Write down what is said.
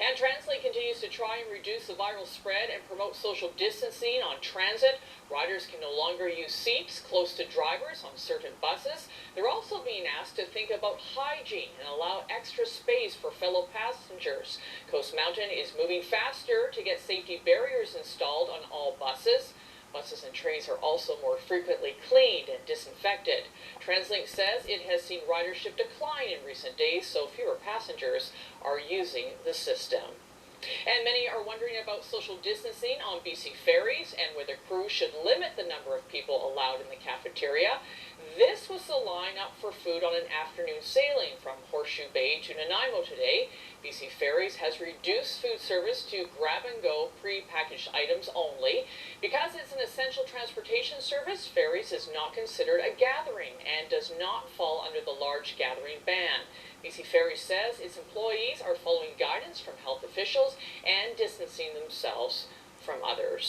And Translate continues to try and reduce the viral spread and promote social distancing on transit. Riders can no longer use seats close to drivers on certain buses. They're also being asked to think about hygiene and allow extra space for fellow passengers. Coast Mountain is moving faster to get safety barriers installed on all buses. Buses and trains are also more frequently cleaned and disinfected. TransLink says it has seen ridership decline in recent days, so fewer passengers are using the system. And many are wondering about social distancing on BC Ferries and whether crews should limit the number of people allowed in the cafeteria. This was the lineup for food on an afternoon sailing from Horseshoe Bay to Nanaimo today. BC Ferries has reduced food service to grab-and-go pre-packaged items only. Because it's an essential transportation service, Ferries is not considered a gathering and does not fall under the large gathering ban. BC Ferries says its employees are following guidance from health officials and distancing themselves from others.